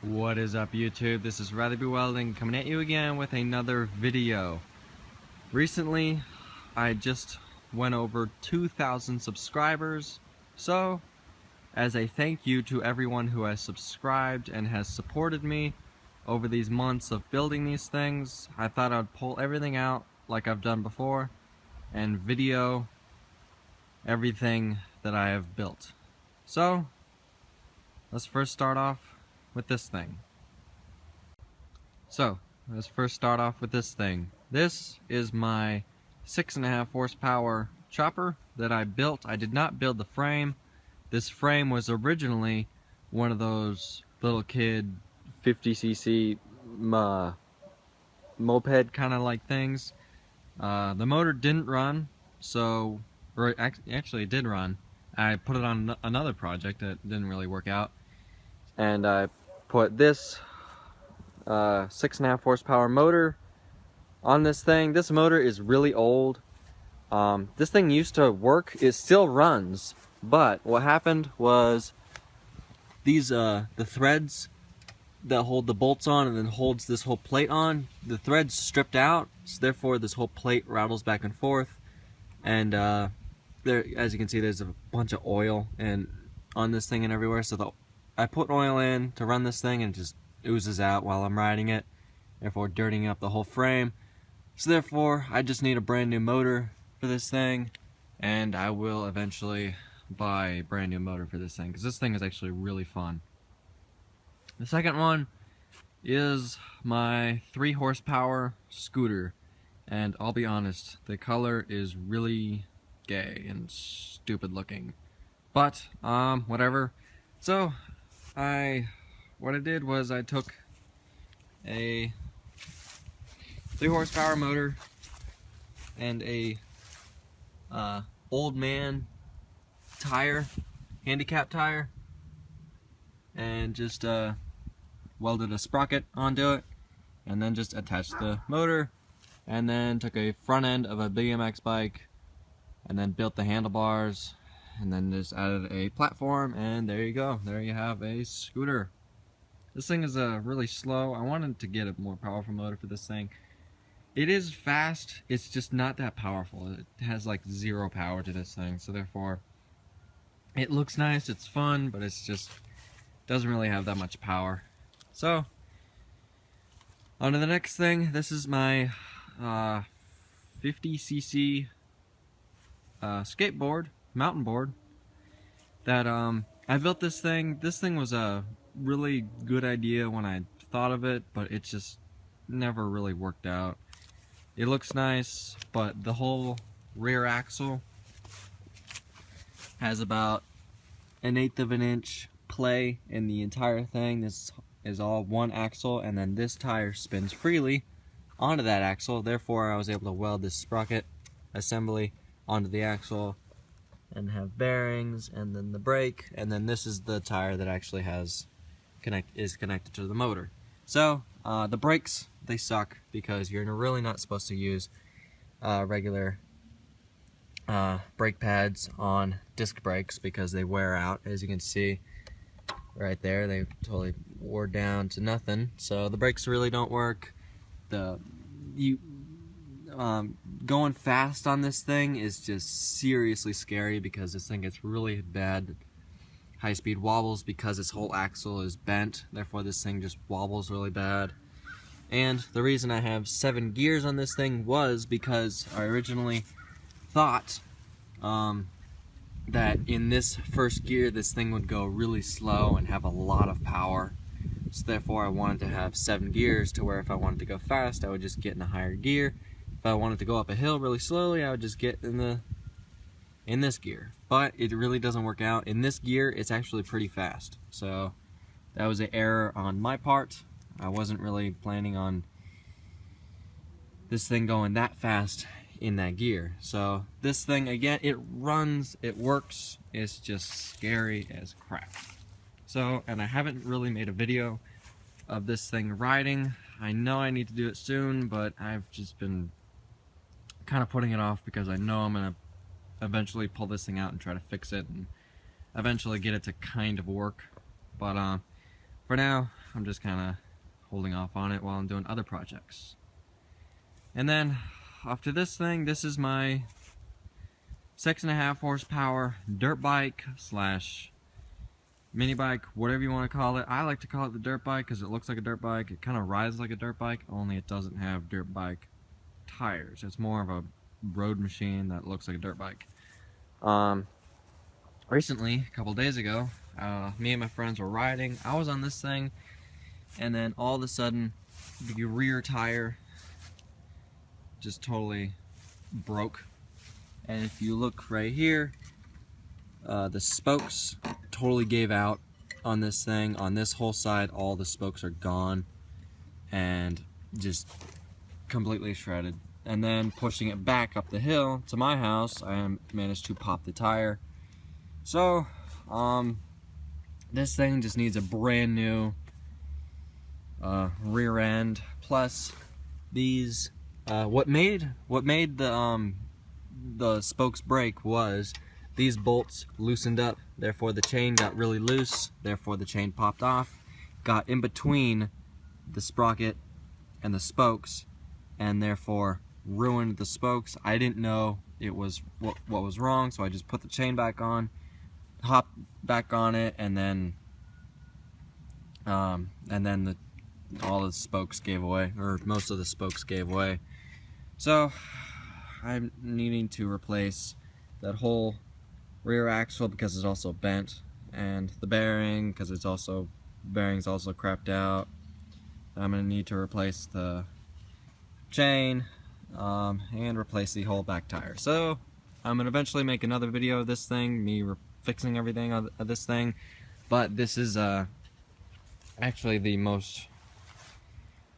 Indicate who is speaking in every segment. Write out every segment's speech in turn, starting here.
Speaker 1: What is up, YouTube? This is Rather Be Welding coming at you again with another video. Recently, I just went over 2,000 subscribers, so as a thank you to everyone who has subscribed and has supported me over these months of building these things, I thought I'd pull everything out like I've done before and video everything that I have built. So, let's first start off with this thing. This is my 6.5 horsepower chopper that I built. I did not build the frame. This frame was originally one of those little kid 50cc moped kind of like things. The motor didn't run, so, or actually it did run. I put it on another project that didn't really work out, and I put this 6.5 horsepower motor on this thing. This motor is really old. This thing used to work. It still runs, but what happened was these the threads that hold the bolts on and then holds this whole plate on, the threads stripped out, so therefore this whole plate rattles back and forth, and there, as you can see, there's a bunch of oil and on this thing and everywhere. So I put oil in to run this thing and it just oozes out while I'm riding it, therefore dirtying up the whole frame. So therefore I just need a brand new motor for this thing, and I will eventually buy a brand new motor for this thing because this thing is actually really fun. The second one is my 3 horsepower scooter, and I'll be honest, the color is really gay and stupid looking, but whatever. So what I did was I took a 3 horsepower motor and a old man tire, handicap tire, and just welded a sprocket onto it, and then just attached the motor, and then took a front end of a BMX bike and then built the handlebars, and then just added a platform, and there you go. There you have a scooter. This thing is really slow. I wanted to get a more powerful motor for this thing. It is fast, it's just not that powerful. It has like 0 power to this thing, so therefore it looks nice, it's fun, but it's just doesn't really have that much power. So on to the next thing. This is my 50cc skateboard, mountain board, that I built this thing. This thing was a really good idea when I thought of it, but it just never really worked out. It looks nice, but the whole rear axle has about 1/8 of an inch play in the entire thing. This is all one axle, and then this tire spins freely onto that axle. Therefore I was able to weld this sprocket assembly onto the axle and have bearings, and then the brake, and then this is the tire that actually is connected to the motor. So the brakes, they suck because you're really not supposed to use regular brake pads on disc brakes because they wear out. As you can see right there, they totally wore down to nothing. So the brakes really don't work. Going fast on this thing is just seriously scary because this thing gets really bad high-speed wobbles because its whole axle is bent. Therefore this thing just wobbles really bad. And the reason I have 7 gears on this thing was because I originally thought that in this first gear this thing would go really slow and have a lot of power. So therefore I wanted to have 7 gears to where if I wanted to go fast I would just get in a higher gear. If I wanted to go up a hill really slowly, I would just get in this gear. But it really doesn't work out. In this gear, it's actually pretty fast. So that was an error on my part. I wasn't really planning on this thing going that fast in that gear. So this thing, again, it runs, it works, it's just scary as crap. So, and I haven't really made a video of this thing riding. I know I need to do it soon, but I've just been kind of putting it off because I know I'm gonna eventually pull this thing out and try to fix it and eventually get it to kind of work. But for now, I'm just kind of holding off on it while I'm doing other projects. And then after this thing, this is my 6.5 horsepower dirt bike slash mini bike, whatever you want to call it. I like to call it the dirt bike because it looks like a dirt bike. It kind of rides like a dirt bike, only it doesn't have dirt bike tires. It's more of a road machine that looks like a dirt bike. Recently, a couple days ago, me and my friends were riding. I was on this thing, and then all of a sudden, the rear tire just totally broke. And if you look right here, the spokes totally gave out on this thing. On this whole side, all the spokes are gone and just completely shredded. And then pushing it back up the hill to my house, I managed to pop the tire. So, this thing just needs a brand new rear end. Plus, these what made the spokes break was these bolts loosened up, therefore the chain got really loose, therefore the chain popped off, got in between the sprocket and the spokes, and therefore ruined the spokes. I didn't know it was what was wrong, so I just put the chain back on, hopped back on it, and then all the spokes gave away, or most of the spokes gave away. So I'm needing to replace that whole rear axle because it's also bent, and the bearing because it's also bearing's also crapped out. I'm gonna need to replace the chain and replace the whole back tire. So I'm gonna eventually make another video of this thing, me fixing everything of this thing. But this is actually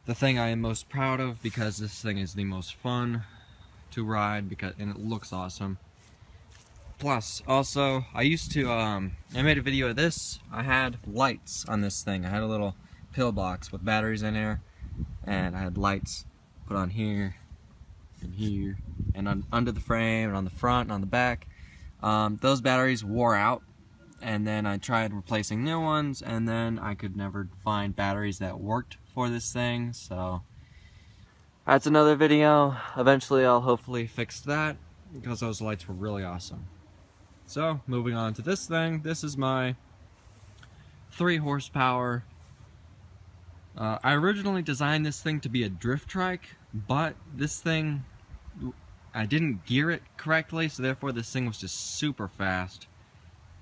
Speaker 1: the thing I am most proud of, because this thing is the most fun to ride and it looks awesome. Plus, also, I used to, I made a video of this. I had lights on this thing. I had a little pill box with batteries in there, and I had lights put on here, and here, and under the frame, and on the front, and on the back. Those batteries wore out, and then I tried replacing new ones, and then I could never find batteries that worked for this thing, so that's another video. Eventually I'll hopefully fix that, because those lights were really awesome. So, moving on to this thing. This is my 3 horsepower. I originally designed this thing to be a drift trike, but this thing, I didn't gear it correctly, so therefore this thing was just super fast.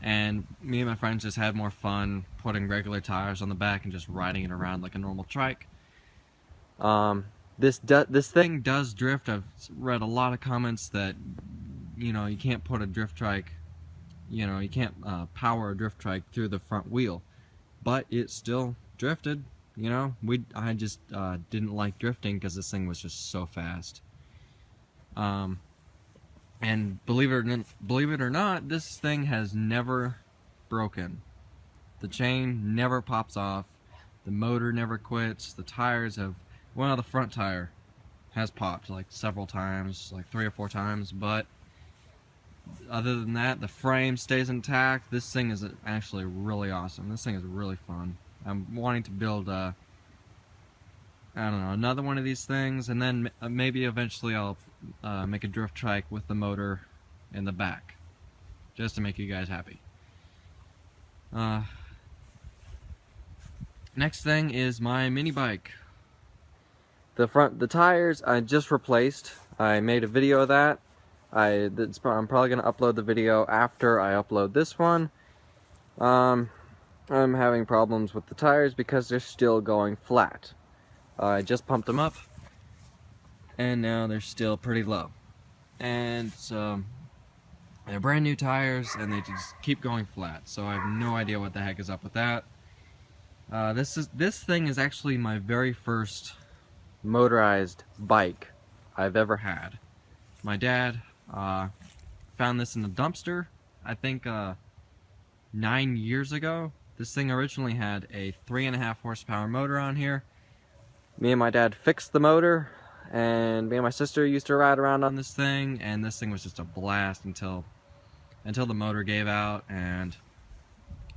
Speaker 1: And me and my friends just had more fun putting regular tires on the back and just riding it around like a normal trike. This thing does drift. I've read a lot of comments that, you know, you can't put a drift trike, you know, you can't power a drift trike through the front wheel, but it still drifted. You know, I just didn't like drifting because this thing was just so fast. And believe it or not, this thing has never broken. The chain never pops off. The motor never quits. The tires have, well, the front tire has popped like several times, like 3 or 4 times, but other than that, the frame stays intact. This thing is actually really awesome. This thing is really fun. I'm wanting to build I don't know, another one of these things, and then maybe eventually I'll make a drift trike with the motor in the back, just to make you guys happy. Next thing is my mini bike. The tires I just replaced. I made a video of that. I'm probably gonna upload the video after I upload this one. I'm having problems with the tires because they're still going flat. I just pumped them up, and now they're still pretty low. And so they're brand new tires, and they just keep going flat. So I have no idea what the heck is up with that. This thing is actually my very first motorized bike I've ever had. My dad found this in the dumpster, I think 9 years ago. This thing originally had a 3.5 horsepower motor on here. Me and my dad fixed the motor, and me and my sister used to ride around on this thing, and this thing was just a blast until the motor gave out, and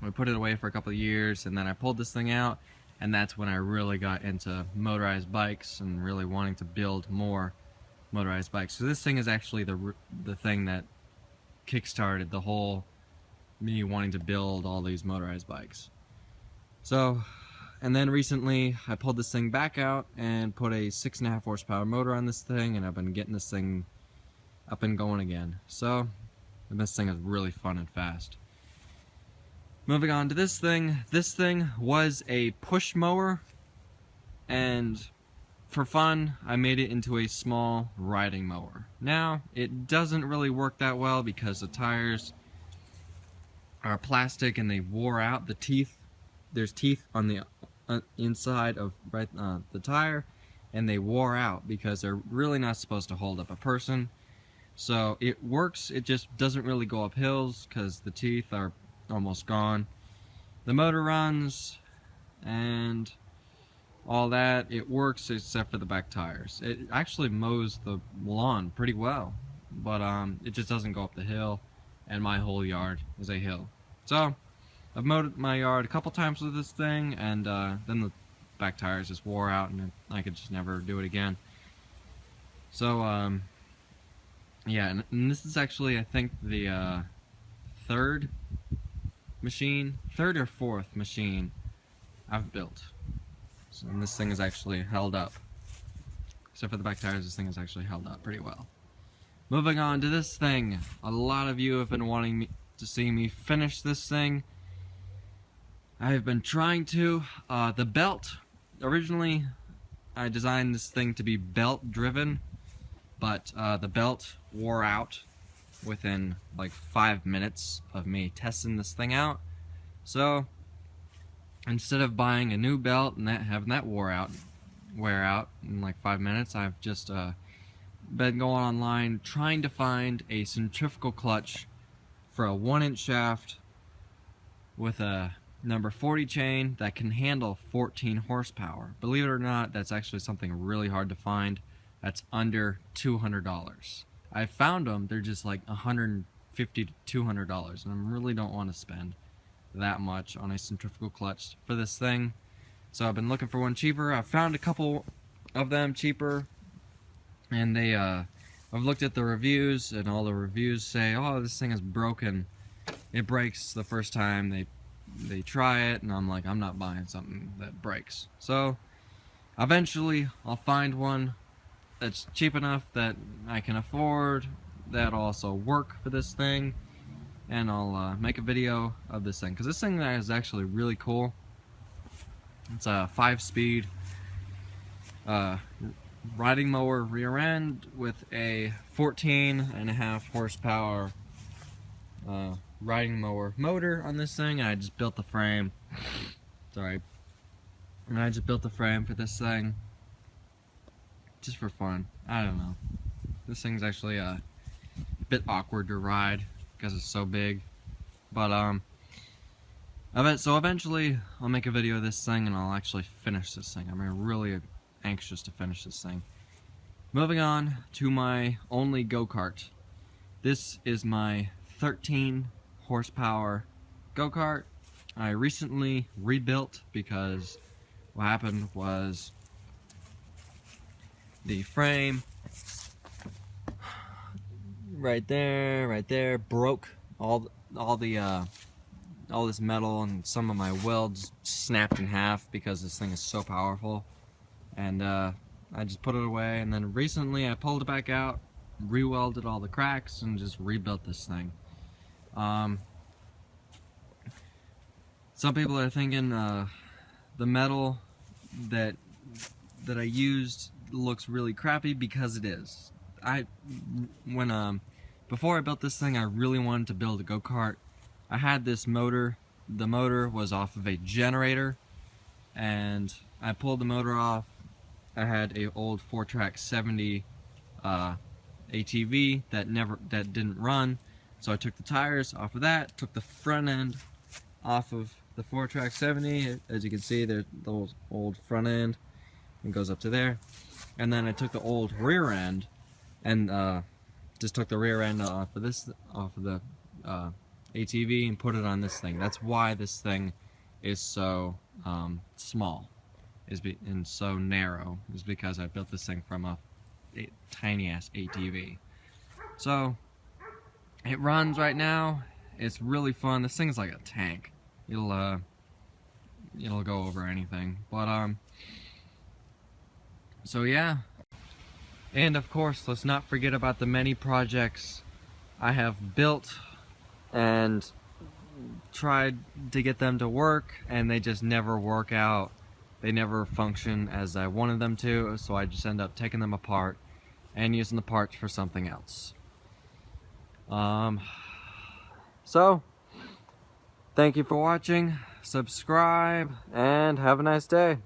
Speaker 1: we put it away for a couple of years, and then I pulled this thing out, and that's when I really got into motorized bikes and really wanting to build more motorized bikes. So this thing is actually the thing that kickstarted the whole me wanting to build all these motorized bikes. So, and then recently I pulled this thing back out and put a 6.5 horsepower motor on this thing, and I've been getting this thing up and going again. So, and this thing is really fun and fast. Moving on to this thing was a push mower, and for fun I made it into a small riding mower. Now, it doesn't really work that well because the tires are plastic and they wore out. The teeth, there's teeth on the inside of the tire, and they wore out because they're really not supposed to hold up a person. So it works, it just doesn't really go up hills because the teeth are almost gone. The motor runs and all that, it works except for the back tires. It actually mows the lawn pretty well, but it just doesn't go up the hill, and my whole yard is a hill. So I've mowed my yard a couple times with this thing, and then the back tires just wore out and I could just never do it again. So yeah, and this is actually, I think, the third or fourth machine I've built. So, and this thing is actually held up. Except for the back tires, this thing is actually held up pretty well. Moving on to this thing. A lot of you have been wanting to see me finish this thing. I have been trying to. The belt, originally I designed this thing to be belt driven, but the belt wore out within like 5 minutes of me testing this thing out. So instead of buying a new belt and having that wear out in like 5 minutes, I've just been going online trying to find a centrifugal clutch for a 1-inch shaft with a number 40 chain that can handle 14 horsepower. Believe it or not, that's actually something really hard to find. That's under $200. I found them, they're just like $150 to $200, and I really don't want to spend that much on a centrifugal clutch for this thing. So I've been looking for one cheaper. I found a couple of them cheaper, and they I've looked at the reviews, and all the reviews say, oh, this thing is broken. It breaks the first time they try it, and I'm like, I'm not buying something that breaks. So eventually I'll find one that's cheap enough that I can afford, that'll also work for this thing, and I'll make a video of this thing, because this thing is actually really cool. It's a 5-speed riding mower rear end with a 14.5 horsepower riding mower motor on this thing, and I just built the frame. Sorry. And I just built the frame for this thing just for fun. I don't know. This thing's actually a bit awkward to ride because it's so big. But so eventually I'll make a video of this thing and I'll actually finish this thing. I'm really anxious to finish this thing. Moving on to my only go-kart. This is my 13 horsepower go-kart. I recently rebuilt because what happened was the frame right there broke. All this metal and some of my welds snapped in half because this thing is so powerful, and I just put it away, and then recently I pulled it back out, re-welded all the cracks, and just rebuilt this thing. Some people are thinking the metal that I used looks really crappy, because it is. Before I built this thing, I really wanted to build a go-kart. I had this motor. The motor was off of a generator, and I pulled the motor off. I had a old 4-track 70 ATV that didn't run, so I took the tires off of that, took the front end off of the 4-track 70. As you can see, there's the old front end, it goes up to there, and then I took the old rear end and just took the rear end off of the ATV and put it on this thing. That's why this thing is so small. and so narrow is because I built this thing from a tiny ass ATV. So it runs right now. It's really fun. This thing's like a tank. It'll go over anything. But so yeah. And of course, let's not forget about the many projects I have built and tried to get them to work, and they just never work out. They never function as I wanted them to, so I just end up taking them apart and using the parts for something else. So, thank you for watching, subscribe, and have a nice day.